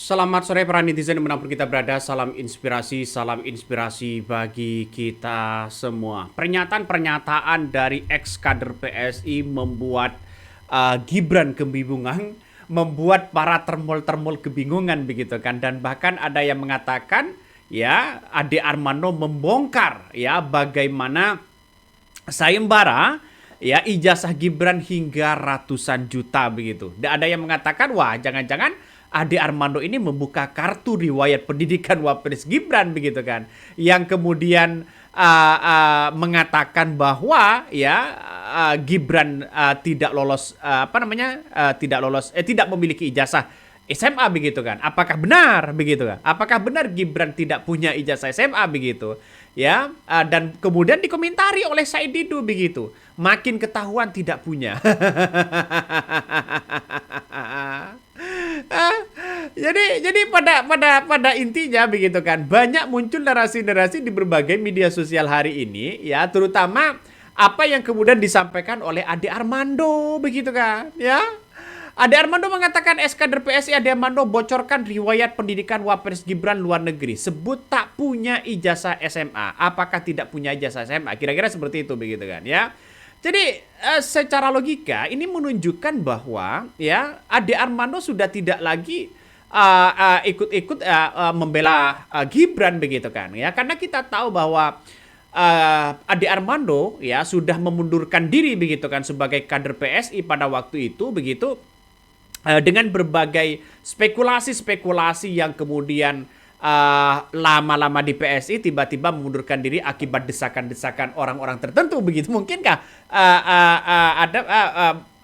Selamat sore para netizen dimanapun kita berada, salam inspirasi bagi kita semua. Pernyataan-pernyataan dari ex kader PSI membuat Gibran kebingungan, membuat para termol-termol kebingungan begitu kan. Dan bahkan ada yang mengatakan ya Ade Armando membongkar ya bagaimana sayembara ya ijazah Gibran hingga ratusan juta begitu. Dan ada yang mengatakan wah jangan-jangan Ade Armando ini membuka kartu riwayat pendidikan Wapres Gibran begitu kan, yang kemudian mengatakan bahwa ya Gibran tidak lolos tidak memiliki ijazah SMA begitu kan. Apakah benar begitu kan? Apakah benar Gibran tidak punya ijazah SMA begitu? Ya, dan kemudian dikomentari oleh Said Didu begitu. Makin ketahuan tidak punya. Jadi pada intinya begitu kan, banyak muncul narasi-narasi di berbagai media sosial hari ini ya, terutama apa yang kemudian disampaikan oleh Ade Armando begitu kan ya. Ade Armando mengatakan kader PSI Ade Armando bocorkan riwayat pendidikan Wapres Gibran luar negeri, sebut tak punya ijazah SMA. Apakah tidak punya ijazah SMA? Kira-kira seperti itu begitu kan ya. Jadi secara logika ini menunjukkan bahwa ya Ade Armando sudah tidak lagi ikut-ikut membela Gibran begitu kan ya, karena kita tahu bahwa Ade Armando ya sudah memundurkan diri begitu kan sebagai kader PSI pada waktu itu begitu, dengan berbagai spekulasi-spekulasi yang kemudian lama-lama di PSI tiba-tiba mengundurkan diri akibat desakan-desakan orang-orang tertentu begitu. Mungkinkah ada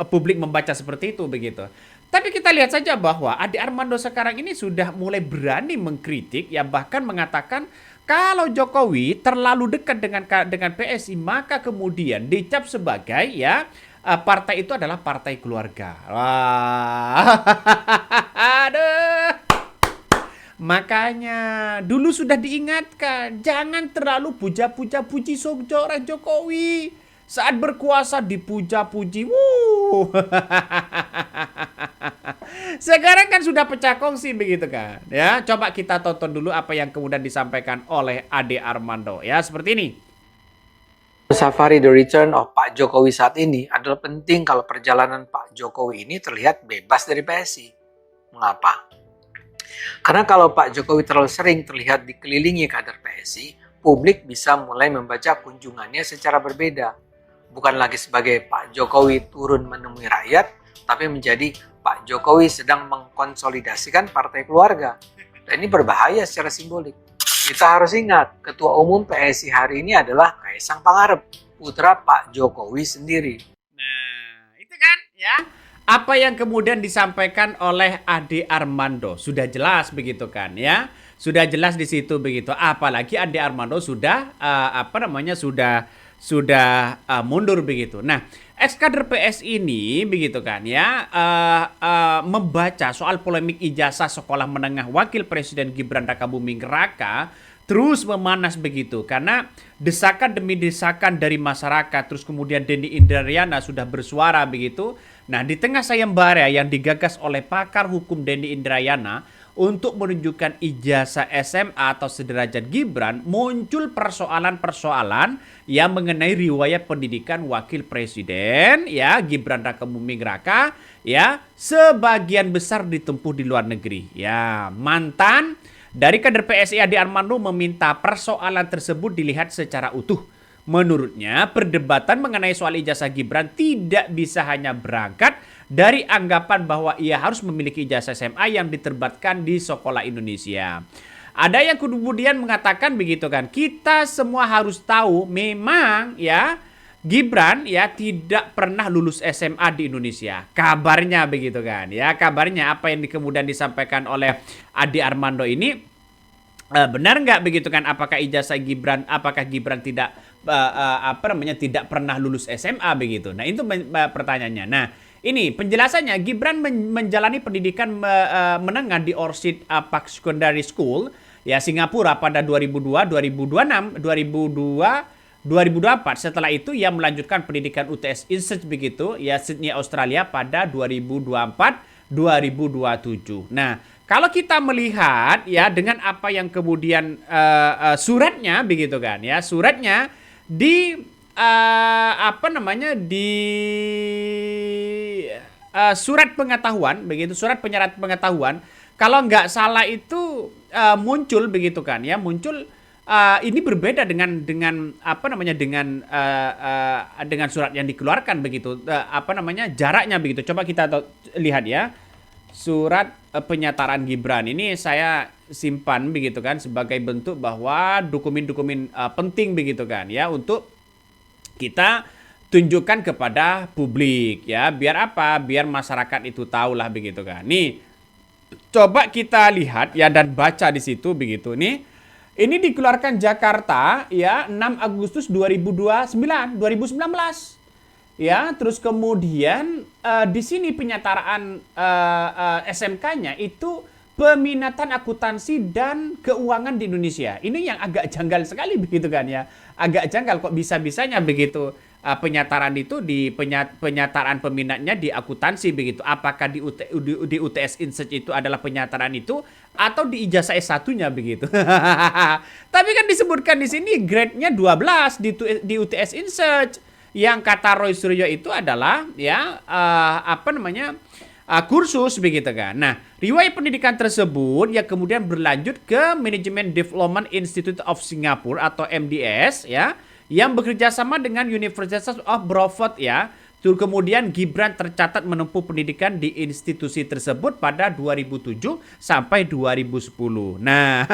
publik membaca seperti itu begitu? Tapi kita lihat saja bahwa Ade Armando sekarang ini sudah mulai berani mengkritik ya, bahkan mengatakan kalau Jokowi terlalu dekat dengan PSI maka kemudian dicap sebagai ya partai itu adalah partai keluarga. Wah. Aduh. Makanya dulu sudah diingatkan, jangan terlalu puja-puja puji seorang Jokowi. Saat berkuasa dipuja-puji. Sekarang kan sudah pecah kongsi begitu kan. Ya, coba kita tonton dulu apa yang kemudian disampaikan oleh Ade Armando. Ya, seperti ini. Safari the return of Pak Jokowi saat ini adalah penting kalau perjalanan Pak Jokowi ini terlihat bebas dari PSI. Mengapa? Karena kalau Pak Jokowi terlalu sering terlihat dikelilingi kader PSI, publik bisa mulai membaca kunjungannya secara berbeda. Bukan lagi sebagai Pak Jokowi turun menemui rakyat, tapi menjadi Pak Jokowi sedang mengkonsolidasikan partai keluarga. Dan ini berbahaya secara simbolik. Kita harus ingat, Ketua Umum PSI hari ini adalah Kaisang Pangarep, putra Pak Jokowi sendiri. Nah, itu kan ya. Apa yang kemudian disampaikan oleh Ade Armando sudah jelas begitu kan ya. Sudah jelas di situ begitu. Apalagi Ade Armando sudah mundur begitu. Nah, ex kader PS ini begitu kan ya, membaca soal polemik ijazah sekolah menengah Wakil Presiden Gibran Rakabuming Raka terus memanas begitu, karena desakan demi desakan dari masyarakat, terus kemudian Denny Indrayana sudah bersuara begitu. Nah, di tengah sayembara yang digagas oleh pakar hukum Denny Indrayana untuk menunjukkan ijazah SMA atau sederajat Gibran, muncul persoalan-persoalan yang mengenai riwayat pendidikan Wakil Presiden ya Gibran Rakabuming Raka ya, sebagian besar ditempuh di luar negeri. Ya, mantan dari kader PSI Ade Armando meminta persoalan tersebut dilihat secara utuh. Menurutnya, perdebatan mengenai soal ijazah Gibran tidak bisa hanya berangkat dari anggapan bahwa ia harus memiliki ijazah SMA yang diterbatkan di sekolah Indonesia. Ada yang kemudian mengatakan begitu kan, kita semua harus tahu memang ya Gibran ya tidak pernah lulus SMA di Indonesia. Kabarnya begitu kan ya, kabarnya apa yang kemudian disampaikan oleh Ade Armando ini benar nggak begitu kan? Apakah Gibran tidak tidak pernah lulus SMA begitu? Nah, itu pertanyaannya. Nah, ini penjelasannya, Gibran menjalani pendidikan menengah di Orchid Park Secondary School ya Singapura pada 2002, 2026, 2024. Setelah itu ia melanjutkan pendidikan UTS Institute begitu ya Sydney Australia pada 2024, 2027. Nah, kalau kita melihat ya dengan apa yang kemudian suratnya begitu kan ya, suratnya di apa namanya di surat pengetahuan begitu, surat penyarat pengetahuan kalau nggak salah itu muncul begitu kan ya, muncul ini berbeda dengan apa namanya dengan surat yang dikeluarkan begitu, apa namanya jaraknya begitu. Coba kita lihat ya. Surat penyataan Gibran ini saya simpan begitu kan sebagai bentuk bahwa dokumen-dokumen penting begitu kan ya untuk kita tunjukkan kepada publik ya, biar apa? Biar masyarakat itu tahulah begitu kan. Nih, coba kita lihat ya dan baca di situ begitu nih. Ini dikeluarkan Jakarta ya 6 Agustus 2019. Ya, terus kemudian di sini penyataan SMK-nya itu peminatan akuntansi dan keuangan di Indonesia. Ini yang agak janggal sekali begitu kan ya. Agak janggal kok bisa-bisanya begitu penyataan itu di penyataan peminatnya di akuntansi begitu. Apakah di UTS Insearch itu adalah penyataan itu atau di ijazah S1-nya begitu. Tapi kan disebutkan di sini grade-nya 12 di UTS Insearch. Yang kata Roy Suryo itu adalah ya apa namanya kursus begitu kan. Nah, riwayat pendidikan tersebut yang kemudian berlanjut ke Management Development Institute of Singapore atau MDS ya, yang bekerja sama dengan University of Bradford ya. Terus kemudian Gibran tercatat menempuh pendidikan di institusi tersebut pada 2007 sampai 2010. Nah,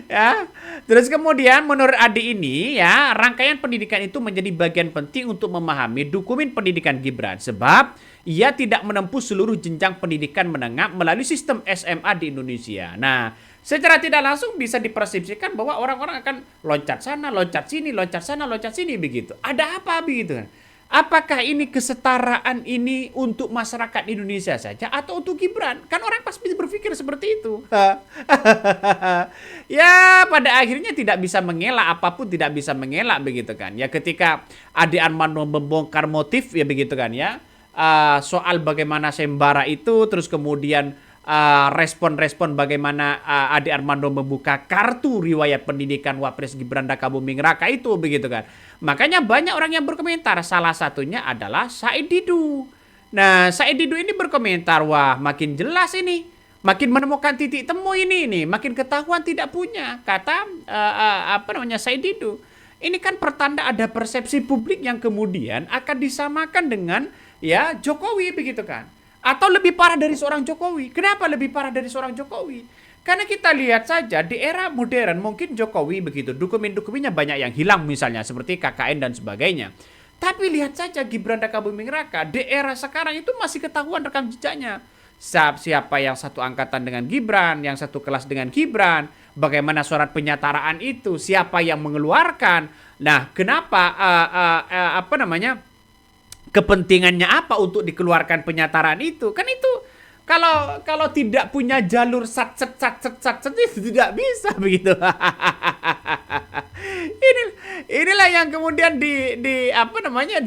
ya. Terus kemudian menurut Adi ini ya, rangkaian pendidikan itu menjadi bagian penting untuk memahami dokumen pendidikan Gibran sebab ia tidak menempuh seluruh jenjang pendidikan menengah melalui sistem SMA di Indonesia. Nah, secara tidak langsung bisa dipersepsikan bahwa orang-orang akan loncat sana, loncat sini, loncat sana, loncat sini begitu. Ada apa begitu? Apakah ini kesetaraan ini untuk masyarakat Indonesia saja atau untuk Gibran? Kan orang pasti berpikir seperti itu. Ya, pada akhirnya tidak bisa mengelak, apapun tidak bisa mengelak begitu kan. Ya, ketika Ade Armando membongkar motif ya begitu kan ya. Soal bagaimana sembara itu, terus kemudian respon-respon bagaimana Ade Armando membuka kartu riwayat pendidikan Wapres Gibran Rakabuming Raka itu begitu kan. Makanya banyak orang yang berkomentar, salah satunya adalah Said Didu. Nah, Said Didu ini berkomentar, wah makin jelas ini, makin menemukan titik temu ini, makin ketahuan tidak punya, kata apa namanya Said Didu. Ini kan pertanda ada persepsi publik yang kemudian akan disamakan dengan ya Jokowi begitu kan. Atau lebih parah dari seorang Jokowi. Kenapa lebih parah dari seorang Jokowi? Karena kita lihat saja di era modern mungkin Jokowi begitu, dokumen-dokumennya banyak yang hilang misalnya seperti KKN dan sebagainya. Tapi lihat saja Gibran Rakabuming Raka di era sekarang itu masih ketahuan rekam jejaknya. Siapa yang satu angkatan dengan Gibran, yang satu kelas dengan Gibran, bagaimana surat penyataan itu, siapa yang mengeluarkan. Nah, kenapa apa namanya? Kepentingannya apa untuk dikeluarkan penyataan itu? Kan itu kalau tidak punya jalur sat itu tidak bisa begitu. Inilah yang kemudian di apa namanya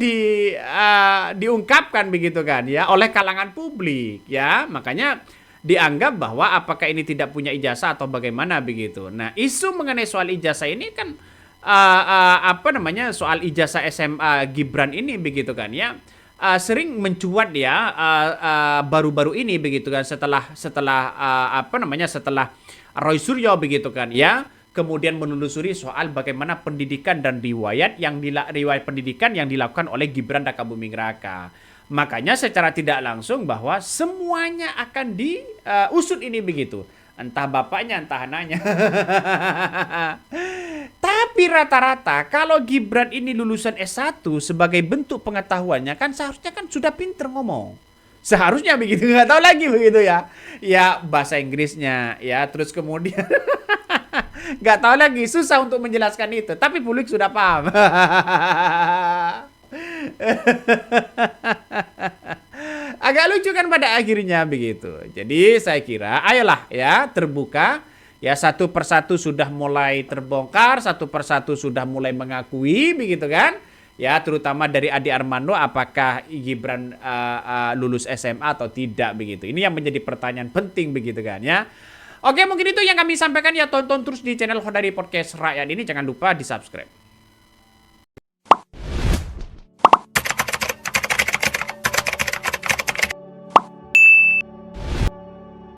diungkapkan begitu kan ya oleh kalangan publik ya. Makanya dianggap bahwa apakah ini tidak punya ijazah atau bagaimana begitu. Nah, isu mengenai soal ijazah ini kan apa namanya soal ijazah SMA Gibran ini begitu kan ya sering mencuat ya baru-baru ini begitu kan setelah apa namanya setelah Roy Suryo begitu kan ya kemudian menelusuri soal bagaimana pendidikan dan riwayat pendidikan yang dilakukan oleh Gibran Rakabuming Raka. Makanya secara tidak langsung bahwa semuanya akan diusut ini begitu. Entah bapaknya, entah anaknya. Tapi rata-rata kalau Gibran ini lulusan S1 sebagai bentuk pengetahuannya kan seharusnya kan sudah pinter ngomong. Seharusnya begitu, nggak tahu lagi begitu ya. Ya bahasa Inggrisnya ya terus kemudian nggak tahu lagi susah untuk menjelaskan itu. Tapi publik sudah paham. Agak lucu kan pada akhirnya begitu. Jadi saya kira ayolah ya terbuka. Ya satu persatu sudah mulai terbongkar, satu persatu sudah mulai mengakui begitu kan. ya, terutama dari Adi Armando, apakah Gibran lulus SMA atau tidak begitu. Ini yang menjadi pertanyaan penting begitu kan ya. Oke, mungkin itu yang kami sampaikan ya. Tonton terus di channel Hodari Podcast Rakyat ini, jangan lupa di subscribe.